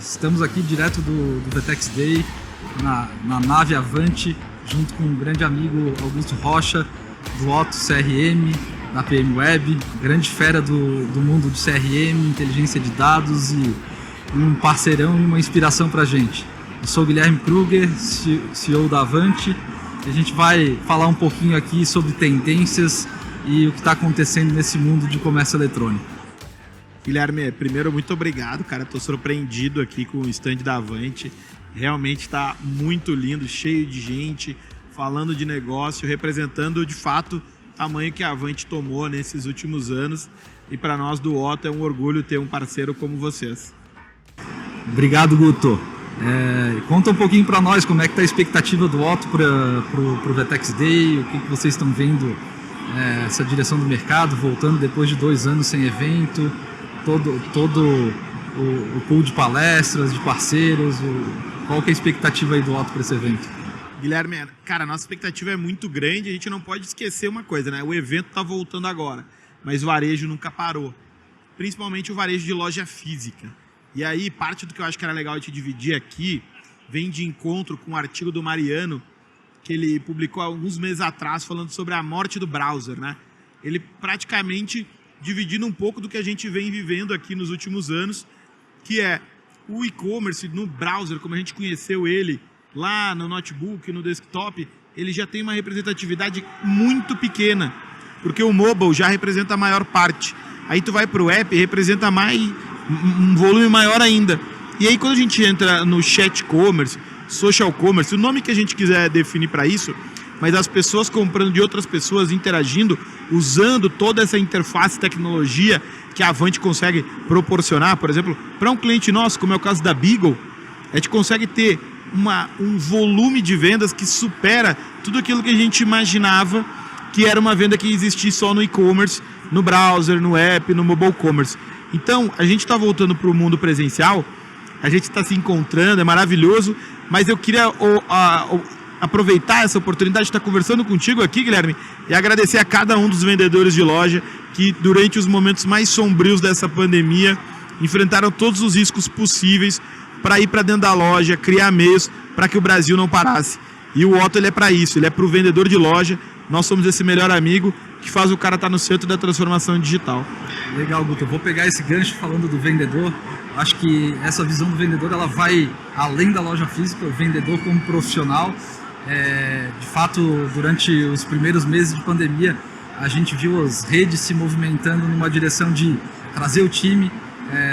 Estamos aqui direto do Vetex Day, na nave Avante, junto com um grande amigo Augusto Rocha, do Otto CRM, da PM Web, grande fera do mundo de CRM, inteligência de dados e um parceirão e uma inspiração pra gente. Eu sou o Guilherme Kruger, CEO da Avante, e a gente vai falar um pouquinho aqui sobre tendências e o que está acontecendo nesse mundo de comércio eletrônico. Guilherme, primeiro, muito obrigado, cara. Estou surpreendido aqui com o stand da Avante. Realmente está muito lindo, cheio de gente, falando de negócio, representando de fato o tamanho que a Avante tomou nesses últimos anos. E para nós do Otto é um orgulho ter um parceiro como vocês. Obrigado, Guto. Conta um pouquinho para nós como é que está a expectativa do Otto para o Vetex Day, o que vocês estão vendo, essa direção do mercado, voltando depois de 2 anos sem evento, todo o pool de palestras, de parceiros, qual que é a expectativa aí do Otto para esse evento? Guilherme, cara, a nossa expectativa é muito grande, a gente não pode esquecer uma coisa, né? O evento está voltando agora, mas o varejo nunca parou, principalmente o varejo de loja física. E aí, parte do que eu acho que era legal de dividir aqui, vem de encontro com um artigo do Mariano, que ele publicou há alguns meses atrás, falando sobre a morte do browser, né? Ele praticamente dividindo um pouco do que a gente vem vivendo aqui nos últimos anos, que é o e-commerce no browser, como a gente conheceu ele, lá no notebook, no desktop, ele já tem uma representatividade muito pequena, porque o mobile já representa a maior parte. Aí tu vai para o app, representa um volume maior ainda. E aí quando a gente entra no chat commerce, social commerce, o nome que a gente quiser definir para isso, mas as pessoas comprando de outras pessoas, interagindo, usando toda essa interface tecnologia que a Avante consegue proporcionar, por exemplo, para um cliente nosso, como é o caso da Beagle, a gente consegue ter um volume de vendas que supera tudo aquilo que a gente imaginava que era uma venda que existia só no e-commerce, no browser, no app, no mobile commerce. Então, a gente está voltando para o mundo presencial, a gente está se encontrando, é maravilhoso, mas eu queria aproveitar essa oportunidade de estar conversando contigo aqui, Guilherme, e agradecer a cada um dos vendedores de loja que, durante os momentos mais sombrios dessa pandemia, enfrentaram todos os riscos possíveis para ir para dentro da loja, criar meios para que o Brasil não parasse. E o Otto, ele é para isso, ele é para o vendedor de loja. Nós somos esse melhor amigo que faz o cara estar no centro da transformação digital. Legal, Guto. Eu vou pegar esse gancho falando do vendedor. Acho que essa visão do vendedor, ela vai além da loja física, o vendedor como profissional. De fato, durante os primeiros meses de pandemia, a gente viu as redes se movimentando numa direção de trazer o time,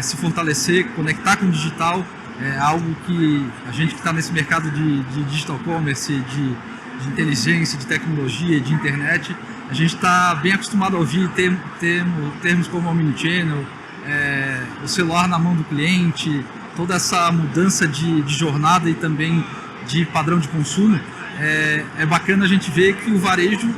se fortalecer, conectar com o digital. É algo que a gente que está nesse mercado de digital commerce, de inteligência, de tecnologia, de internet, a gente está bem acostumado a ouvir termos como omnichannel, o celular na mão do cliente, toda essa mudança de jornada e também de padrão de consumo. É bacana a gente ver que o varejo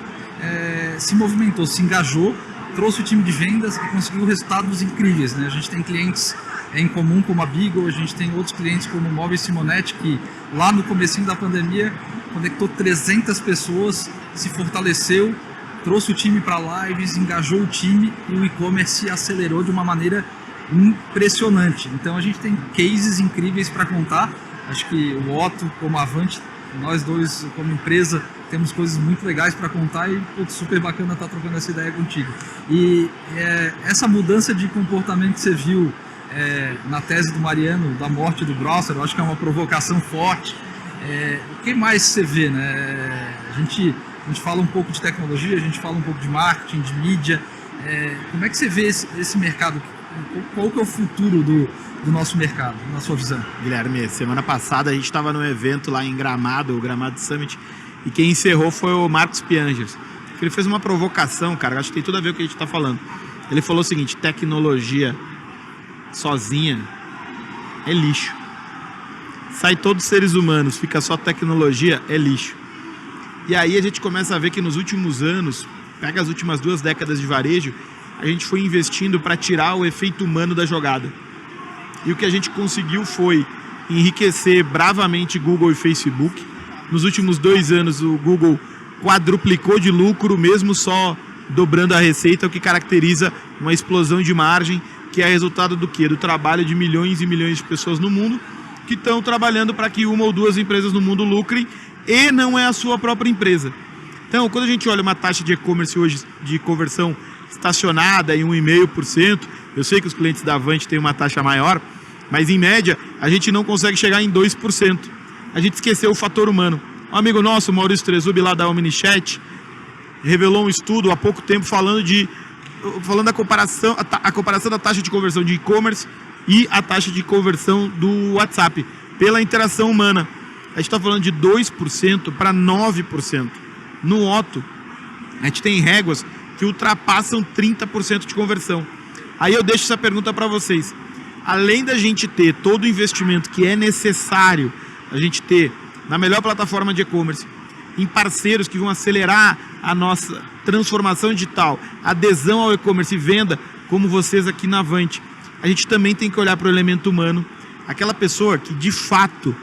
se movimentou, se engajou, trouxe o time de vendas e conseguiu resultados incríveis, né? A gente tem clientes em comum como a Beagle, a gente tem outros clientes como o Móveis Simonetti, que lá no comecinho da pandemia conectou 300 pessoas, se fortaleceu, trouxe o time para lives, engajou o time e o e-commerce acelerou de uma maneira impressionante. Então a gente tem cases incríveis para contar. Acho que o Otto, como a Avante, nós dois como empresa temos coisas muito legais para contar e super bacana estar trocando essa ideia contigo. E essa mudança de comportamento que você viu na tese do Mariano, da morte do browser, eu acho que é uma provocação forte. O que mais você vê, né? A gente fala um pouco de tecnologia, a gente fala um pouco de marketing, de mídia. Como é que você vê esse mercado? Qual que é o futuro do nosso mercado, na sua visão? Guilherme, semana passada a gente estava num evento lá em Gramado, o Gramado Summit, e quem encerrou foi o Marcos Piangers. Ele fez uma provocação, cara, acho que tem tudo a ver com o que a gente está falando. Ele falou o seguinte: tecnologia sozinha é lixo. Sai todos os seres humanos, fica só tecnologia, é lixo. E aí a gente começa a ver que nos últimos anos, pega as últimas 2 décadas de varejo, a gente foi investindo para tirar o efeito humano da jogada. E o que a gente conseguiu foi enriquecer bravamente Google e Facebook. Nos últimos 2 anos o Google quadruplicou de lucro, mesmo só dobrando a receita, o que caracteriza uma explosão de margem. que é resultado do quê? Do trabalho de milhões e milhões de pessoas no mundo que estão trabalhando para que uma ou duas empresas no mundo lucrem e não é a sua própria empresa. Então, quando a gente olha uma taxa de e-commerce hoje de conversão estacionada em 1,5%, eu sei que os clientes da Avante têm uma taxa maior, mas em média a gente não consegue chegar em 2%. A gente esqueceu o fator humano. Um amigo nosso, Maurício Trezub, lá da OmniChat, revelou um estudo há pouco tempo falando da comparação, a comparação da taxa de conversão de e-commerce e a taxa de conversão do WhatsApp pela interação humana. A gente está falando de 2% para 9%. No Otto, a gente tem réguas que ultrapassam 30% de conversão. Aí eu deixo essa pergunta para vocês. Além da gente ter todo o investimento que é necessário a gente ter na melhor plataforma de e-commerce, em parceiros que vão acelerar a nossa transformação digital, adesão ao e-commerce e venda, como vocês aqui na Avante, a gente também tem que olhar para o elemento humano, aquela pessoa que de fato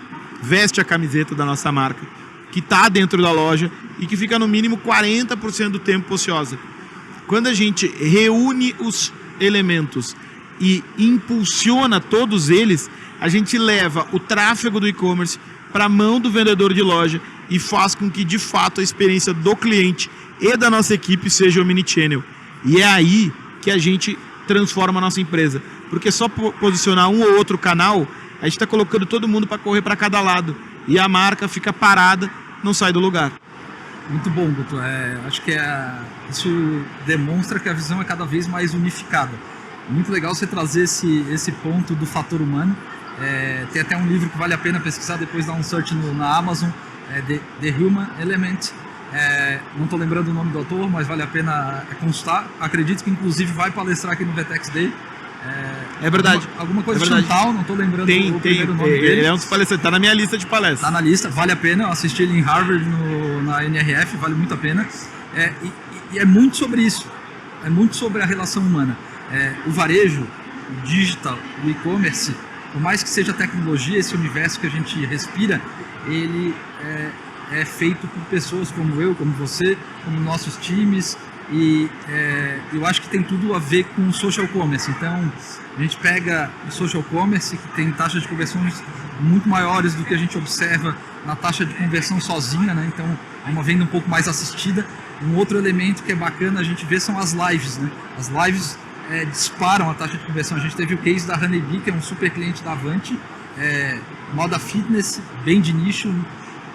veste a camiseta da nossa marca, que está dentro da loja e que fica no mínimo 40% do tempo ociosa. Quando a gente reúne os elementos e impulsiona todos eles, a gente leva o tráfego do e-commerce para a mão do vendedor de loja e faz com que de fato a experiência do cliente e da nossa equipe seja omnichannel. E é aí que a gente transforma a nossa empresa, porque só posicionar um ou outro canal, a gente está colocando todo mundo para correr para cada lado e a marca fica parada, não sai do lugar. Muito bom, Guto. Acho que isso demonstra que a visão é cada vez mais unificada. Muito legal você trazer esse ponto do fator humano. Tem até um livro que vale a pena pesquisar, depois dar um search na Amazon, The Human Element. Não estou lembrando o nome do autor, mas vale a pena consultar. Acredito que inclusive vai palestrar aqui no VTEX Day. É verdade. Alguma coisa é verdade. de Chantal, não estou lembrando o primeiro nome dele. Ele é um dos palestrantes, está na minha lista de palestras. Está na lista, vale a pena. Eu assisti ele em Harvard, na NRF, vale muito a pena. E é muito sobre isso, é muito sobre a relação humana. O varejo, o digital, o e-commerce, por mais que seja tecnologia, esse universo que a gente respira, ele é feito por pessoas como eu, como você, como nossos times, e eu acho que tem tudo a ver com o social commerce. Então a gente pega o social commerce, que tem taxas de conversões muito maiores do que a gente observa na taxa de conversão sozinha, né? Então é uma venda um pouco mais assistida. Um outro elemento que é bacana a gente ver são as lives, né? As lives disparam a taxa de conversão. A gente teve o case da Honeybee, que é um super cliente da Avante, moda fitness, bem de nicho.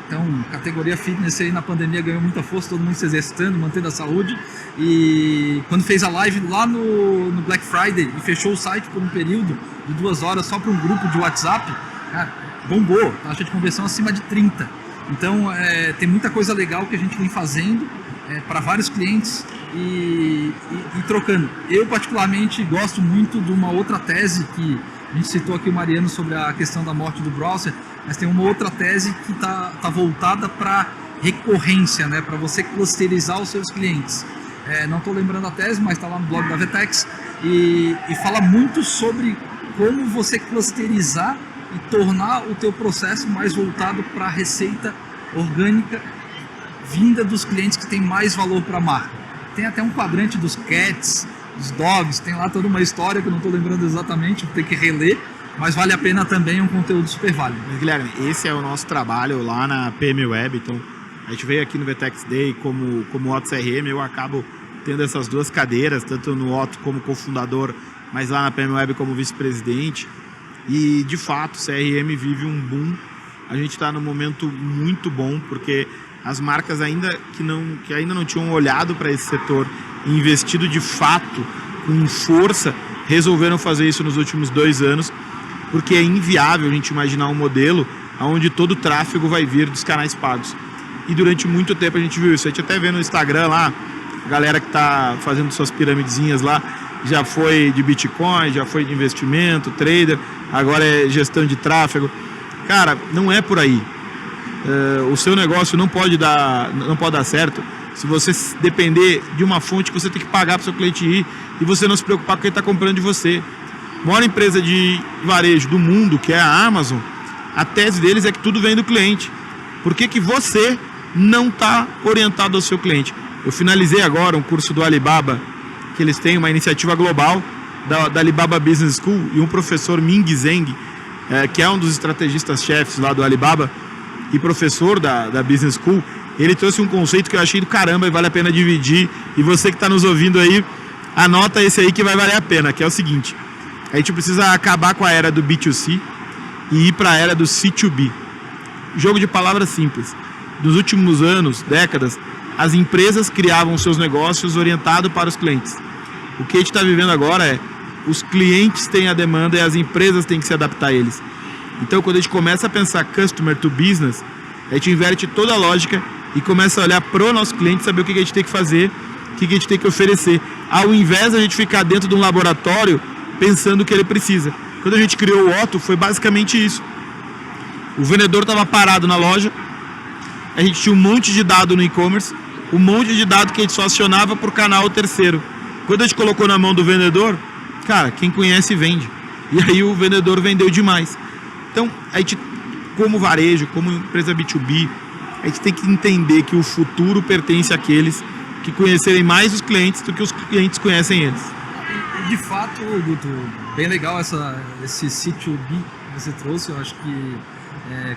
Então, categoria fitness aí na pandemia ganhou muita força, todo mundo se exercitando, mantendo a saúde. E quando fez a live lá no Black Friday e fechou o site por um período de 2 horas só para um grupo de WhatsApp, cara, bombou, taxa de conversão acima de 30. Então, tem muita coisa legal que a gente vem fazendo para vários clientes e trocando. Eu, particularmente, gosto muito de uma outra tese que a gente citou aqui o Mariano sobre a questão da morte do browser, mas tem uma outra tese que tá voltada para recorrência, né? Para você clusterizar os seus clientes. Não estou lembrando a tese, mas está lá no blog da VTEX e fala muito sobre como você clusterizar e tornar o teu processo mais voltado para a receita orgânica vinda dos clientes que tem mais valor para a marca. Tem até um quadrante dos cats, dos dogs, tem lá toda uma história que eu não estou lembrando exatamente, vou ter que reler, mas vale a pena também, é um conteúdo super válido. Mas, Guilherme, esse é o nosso trabalho lá na PM Web, então a gente veio aqui no VTEX Day como Otto CRM, eu acabo tendo essas duas cadeiras, tanto no Otto como cofundador, mas lá na PM Web como vice-presidente, e de fato o CRM vive um boom, a gente está num momento muito bom, porque as marcas que ainda não tinham olhado para esse setor e investido de fato com força, resolveram fazer isso nos últimos 2 anos, porque é inviável a gente imaginar um modelo onde todo o tráfego vai vir dos canais pagos. E durante muito tempo a gente viu isso. A gente até vê no Instagram lá, a galera que está fazendo suas piramidezinhas lá, já foi de Bitcoin, já foi de investimento, trader, agora é gestão de tráfego. Cara, não é por aí. O seu negócio não pode dar certo se você depender de uma fonte que você tem que pagar para o seu cliente ir e você não se preocupar com quem está comprando de você. A maior empresa de varejo do mundo, que é a Amazon, a tese deles é que tudo vem do cliente. Por que você não está orientado ao seu cliente? Eu finalizei agora um curso do Alibaba, que eles têm uma iniciativa global da Alibaba Business School e um professor Ming Zheng, que é um dos estrategistas-chefes lá do Alibaba e professor da Business School, ele trouxe um conceito que eu achei do caramba e vale a pena dividir. E você que está nos ouvindo aí, anota esse aí que vai valer a pena, que é o seguinte: a gente precisa acabar com a era do B2C e ir para a era do C2B. Jogo de palavras simples. Nos últimos anos, décadas, as empresas criavam seus negócios orientados para os clientes. O que a gente está vivendo agora é: os clientes têm a demanda e as empresas têm que se adaptar a eles. Então, quando a gente começa a pensar customer to business, a gente inverte toda a lógica e começa a olhar para o nosso cliente, saber o que a gente tem que fazer, o que a gente tem que oferecer, ao invés de a gente ficar dentro de um laboratório pensando o que ele precisa. Quando a gente criou o Otto, foi basicamente isso. O vendedor estava parado na loja, a gente tinha um monte de dado no e-commerce, um monte de dado que a gente só acionava para o canal terceiro. Quando a gente colocou na mão do vendedor, cara, quem conhece vende. E aí o vendedor vendeu demais. Então, a gente, como varejo, como empresa B2B, a gente tem que entender que o futuro pertence àqueles que conhecerem mais os clientes do que os clientes conhecem eles. De fato, Guto, bem legal esse C2B que você trouxe. Eu acho que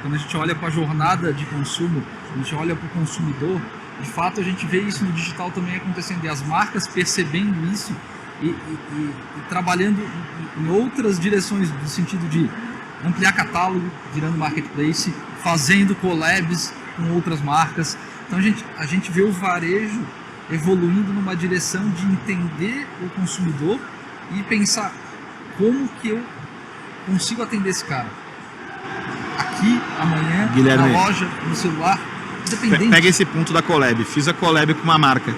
quando a gente olha para a jornada de consumo, a gente olha para o consumidor, de fato a gente vê isso no digital também acontecendo. E as marcas percebendo isso e trabalhando em outras direções, no sentido de ampliar catálogo, virando marketplace, fazendo collabs com outras marcas. Então a gente vê o varejo evoluindo numa direção de entender o consumidor e pensar como que eu consigo atender esse cara. Aqui, amanhã, Guilherme, na loja, no celular, independente. Pega esse ponto da collab. Fiz a collab com uma marca.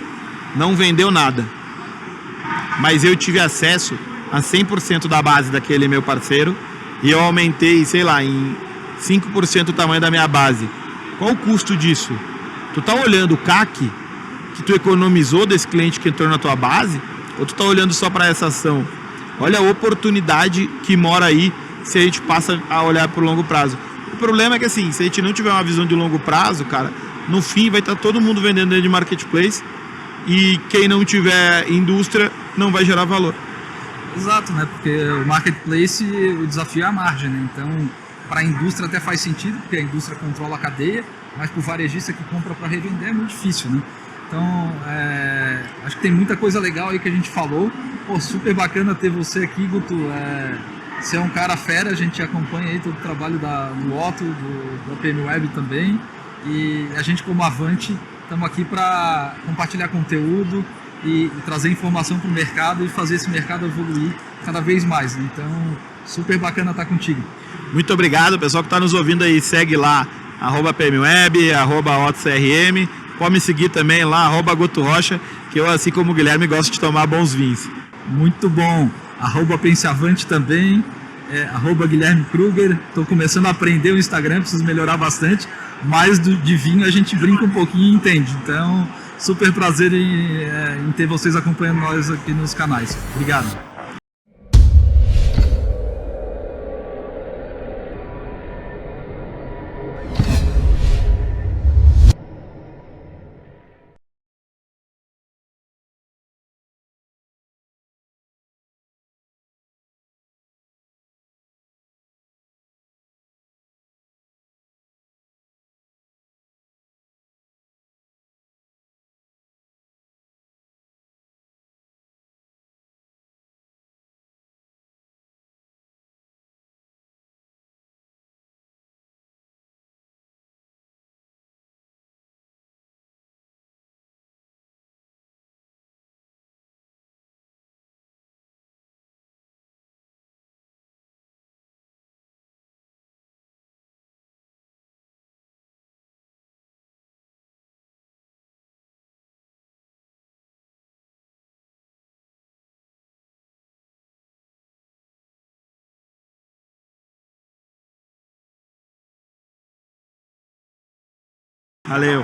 Não vendeu nada. Mas eu tive acesso a 100% da base daquele meu parceiro e eu aumentei, sei lá, em 5% o tamanho da minha base. Qual o custo disso? Tu tá olhando o CAC que tu economizou desse cliente que entrou na tua base, ou tu tá olhando só para essa ação? Olha a oportunidade que mora aí se a gente passa a olhar para o longo prazo. O problema é que assim, se a gente não tiver uma visão de longo prazo, cara, no fim vai estar todo mundo vendendo dentro de marketplace e quem não tiver indústria não vai gerar valor. Exato, né? Porque o marketplace, o desafio é a margem, né? Então, para a indústria até faz sentido, porque a indústria controla a cadeia, mas para o varejista que compra para revender é muito difícil, né? Então, acho que tem muita coisa legal aí que a gente falou. Pô, super bacana ter você aqui, Guto. Você é um cara fera, a gente acompanha aí todo o trabalho do Otto, da PM Web também. E a gente, como Avante, estamos aqui para compartilhar conteúdo e trazer informação para o mercado e fazer esse mercado evoluir cada vez mais, né? Então, super bacana estar contigo. Muito obrigado, pessoal que está nos ouvindo aí, segue lá, @PMWeb, @OttoCRM. Pode me seguir também lá, @Guto Rocha, que eu, assim como o Guilherme, gosto de tomar bons vinhos. Muito bom. @Penseavante também, @Guilherme Kruger. Estou começando a aprender o Instagram, preciso melhorar bastante, mas de vinho a gente brinca um pouquinho e entende. Então, super prazer em ter vocês acompanhando nós aqui nos canais. Obrigado. Valeu.